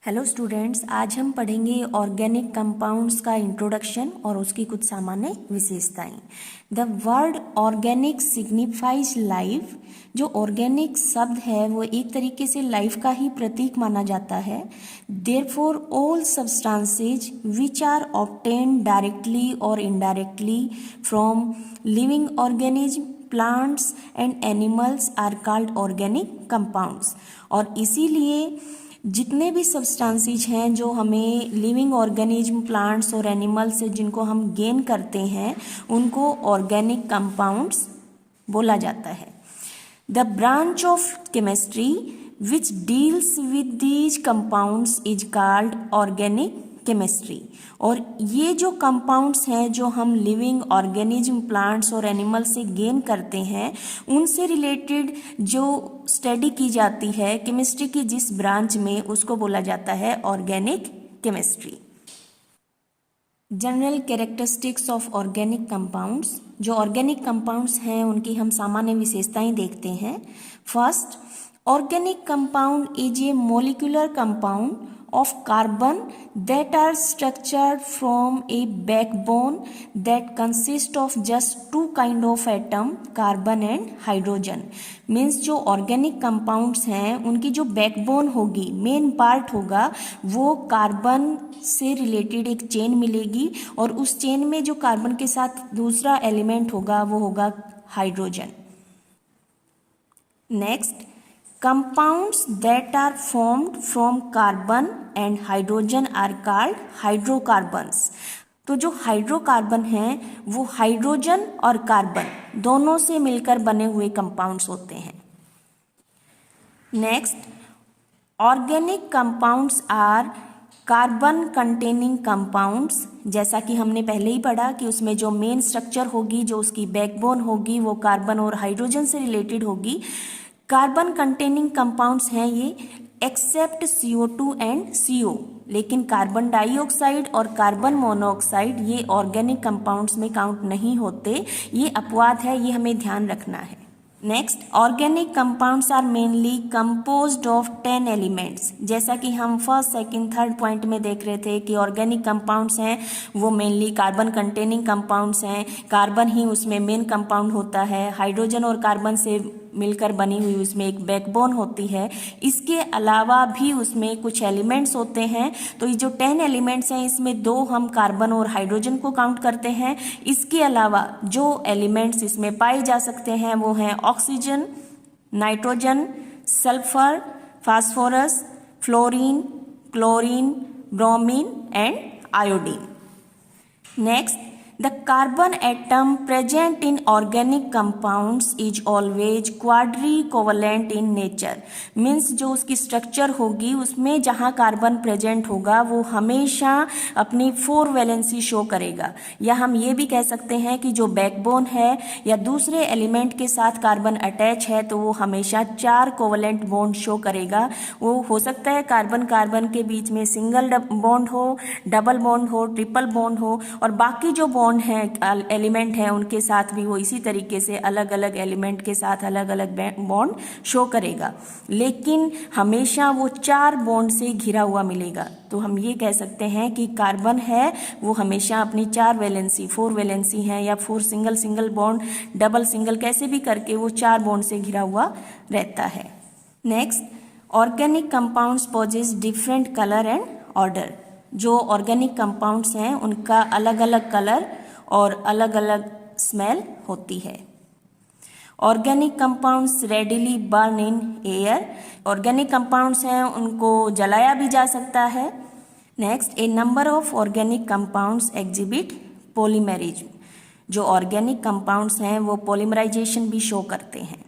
Hello students, आज हम पढ़ेंगे ऑर्गेनिक कंपाउंड्स का इंट्रोडक्शन और उसकी कुछ सामान्य विशेषताएं। The word organic signifies life. जो ऑर्गेनिक शब्द है वो एक तरीके से लाइफ का ही प्रतीक माना जाता है। Therefore all substances which are obtained directly और indirectly from living organism, plants and animals are called organic compounds. और इसीलिए जितने भी सब्सटेंसेज हैं जो हमें लिविंग ऑर्गेनिज्म, प्लांट्स और एनिमल्स से जिनको हम गेन करते हैं उनको ऑर्गेनिक कंपाउंड्स बोला जाता है। The branch of chemistry which deals with these compounds is called organic chemistry. और ये जो कंपाउंड्स हैं जो हम लिविंग ऑर्गेनिज्म, प्लांट्स और एनिमल से गेन करते हैं उनसे रिलेटेड जो स्टडी की जाती है केमिस्ट्री की जिस ब्रांच में, उसको बोला जाता है organic chemistry. General characteristics of organic compounds. जो ऑर्गेनिक कंपाउंड्स हैं उनकी हम सामान्य विशेषताएं देखते हैं। First, organic compound is a molecular compound of carbon that are structured from a backbone that consists of just two kind of atom, carbon and hydrogen। Means जो organic compounds हैं उनकी जो बैकबोन होगी, मेन पार्ट होगा, वो carbon से related एक chain मिलेगी और उस चेन में जो कार्बन के साथ दूसरा एलिमेंट होगा वो होगा hydrogen. Next, compounds that are formed from carbon and hydrogen are called hydrocarbons। तो जो हाइड्रोकार्बन हैं वो हाइड्रोजन और कार्बन दोनों से मिलकर बने हुए कंपाउंड्स होते हैं। Next, organic compounds are carbon containing compounds. जैसा कि हमने पहले ही पढ़ा कि उसमें जो मेन स्ट्रक्चर होगी, जो उसकी बैकबोन होगी, वो कार्बन और हाइड्रोजन से रिलेटेड होगी। कार्बन कंटेनिंग कंपाउंड्स हैं ये, एक्सेप्ट CO2 एंड CO। लेकिन कार्बन डाइऑक्साइड और कार्बन मोनोऑक्साइड ये ऑर्गेनिक कंपाउंड्स में काउंट नहीं होते। ये अपवाद है, ये हमें ध्यान रखना है। Next, organic compounds are mainly composed of 10 elements. जैसा कि हम फर्स्ट, सेकंड, थर्ड पॉइंट में देख रहे थे कि ऑर्गेनिक कंपाउंड्स हैं वो मेनली कार्बन कंटेनिंग कंपाउंड्स हैं। कार्बन ही उसमें मेन कंपाउंड होता है, हाइड्रोजन और कार्बन से मिलकर बनी हुई उसमें एक बैकबोन होती है। इसके अलावा भी उसमें कुछ एलिमेंट्स होते हैं। तो ये जो 10 एलिमेंट्स हैं इसमें 2 हम कार्बन और हाइड्रोजन को काउंट करते हैं। इसके अलावा जो एलिमेंट्स इसमें पाए जा सकते हैं वो हैं oxygen, nitrogen, sulphur, phosphorus, fluorine, chlorine, bromine and iodine. Next, the carbon atom present in organic compounds is always quadricovalent in nature। Means जो उसकी स्ट्रक्चर होगी उसमें जहाँ कार्बन प्रेजेंट होगा वो हमेशा अपनी 4 वैलेंसी शो करेगा। या हम ये भी कह सकते हैं कि जो बैकबोन है या दूसरे एलिमेंट के साथ कार्बन अटैच है तो वो हमेशा 4 कोवलेंट बॉन्ड शो करेगा। वो हो सकता है कार्बन कार्बन के बीच में सिंगल बॉन्ड हो, डबल बॉन्ड हो, ट्रिपल बॉन्ड हो, और बाकी जो बॉन्ड हैं, एलिमेंट हैं, उनके साथ भी वो इसी तरीके से अलग अलग एलिमेंट के साथ अलग अलग बॉन्ड शो करेगा। लेकिन हमेशा वो 4 बॉन्ड से घिरा हुआ मिलेगा। तो हम ये कह सकते हैं कि कार्बन है वो हमेशा अपनी 4 वैलेंसी, 4 वैलेंसी है या 4 single single bond, double single, कैसे भी करके वो 4 बॉन्ड से घिरा हुआ रहता है। Next, organic compounds possess different colour and odour. जो ऑर्गेनिक कंपाउंड्स हैं उनका अलग अलग कलर और अलग अलग स्मेल होती है। Organic compounds readily burn in air. Organic compounds हैं उनको जलाया भी जा सकता है। Next, a number of organic compounds exhibit polymerism. जो ऑर्गेनिक कंपाउंड्स हैं वो पॉलीमराइजेशन भी शो करते हैं।